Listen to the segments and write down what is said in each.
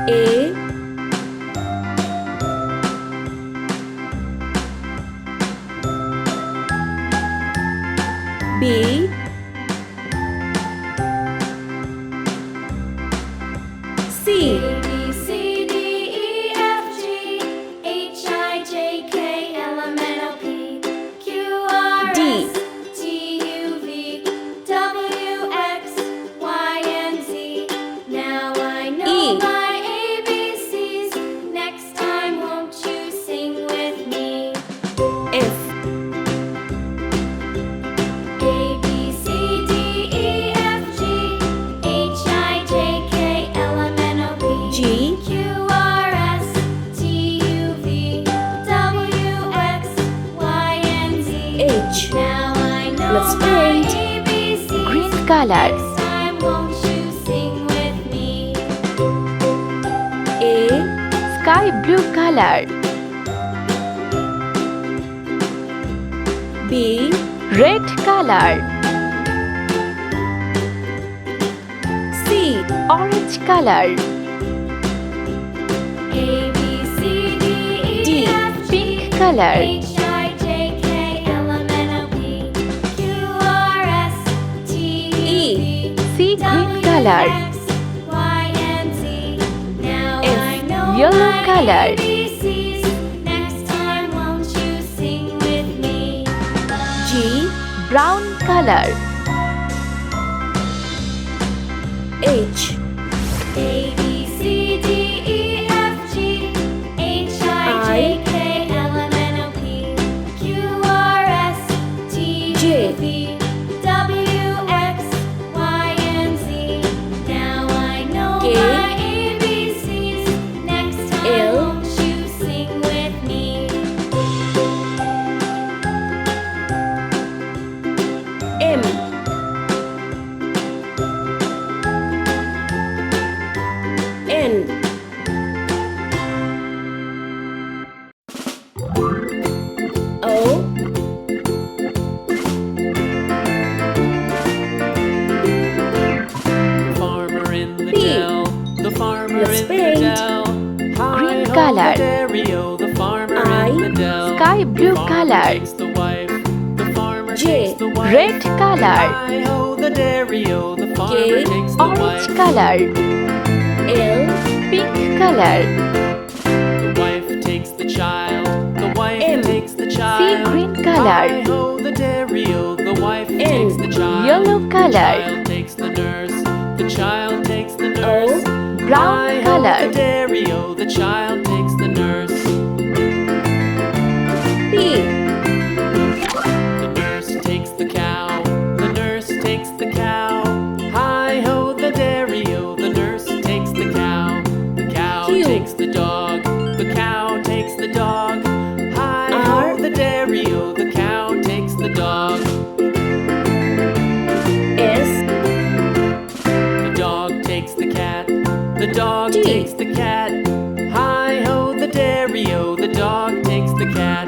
A, B, C. A, B, C, D, E, F, G, H, I, J, K, L, M, N, O, P, Q, R, D. S, T, U, V, W, X, Y, and Z. Now I know E. my ABCs. Next time, won't you sing with me? F, A, B, C, D, E, F, G, H, I, J, K, L, M, N, O, P, G, Q, R, S, T, U, V, W, X, Y, and Z. H. Now I know Let's my paint. ABCs. Green color. Next time, won't you sing with me? A, Sky blue color. B, Red color. C, Orange color. A, B, C, D, E, D. F, G, Pink color. H, I, J, K, L, M, N, O, P, Q, R, S, T, U, V, Sea green color. X, Y, and Z. Now F. I know Yellow my color. ABCs. Next time, won't you sing with me? G, Brown color. H, A, B, C, D, E, F, G, H, I, J, K, L, M, N, O, P, Q, R, S, T, J. U, V, W, X, Y, and Z. Now I know K. my ABCs. Next time, L. won't you sing with me? M, N, O, Farmer in the P. dell, the farmer Let's in paint. the dell. Green Hi-ho, color. the dairy-o, the farmer I. in the dell. Sky blue The farmer color. takes the wife, the farmer J. takes the wife. Red color. Hi-ho, the dairy-o, the farmer K. takes the Orange wife. color. L, Pink color. The wife takes the child, the wife M. takes the Sea child. green color. Hi-ho, the dairy-o, the wife takes the child. Yellow The color. child takes the nurse, the child takes the nurse. Brown Hi-ho, color. the dairy-o, the child takes the nurse. P, The nurse takes the cow, the nurse takes the cow. Hi-ho, the dairy-o, the nurse takes the cow. The cow Q. takes the dog, the cow takes the dog. Hi-ho, R. the dairy-o, the cow takes the dog. S, The dog takes the cat, the dog T. takes the cat. Hi-ho, the dairy-o, the dog takes the cat.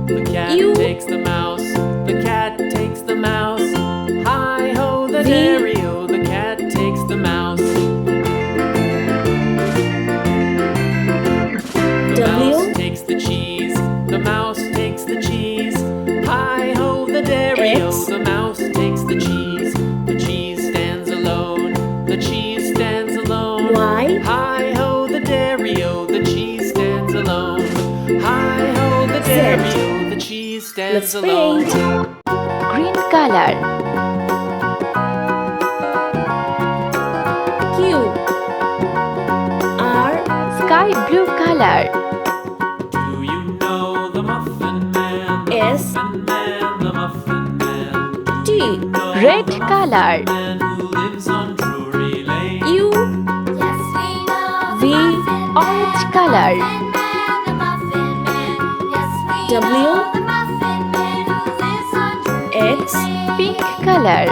The cat U. takes the mouse, the cat takes the mouse. Hi-ho, the V. dairy-o, the cat takes the mouse. The W. mouse takes the cheese, the mouse takes the cheese. Hi-ho, the dairy-o, X. the mouse takes the cheese. The cheese stands alone, the cheese stands alone. Y, Hi-ho, the dairy-o, the cheese stands alone. Hi-ho, the dairy-o, the cheese stands let's alone. paint. Green color. Q, R, Sky blue color. Do you know the Muffin Man? The S. Muffin Man, the Muffin Man. T, Know Red the Muffin color. Man who lives on Drury Lane. U, Yes, we know V. the Muffin Orange Man, color. Muffin Man, the Muffin Man. Yes, we W. know the Muffin Man who lives on Drury X. Lane. Pink color.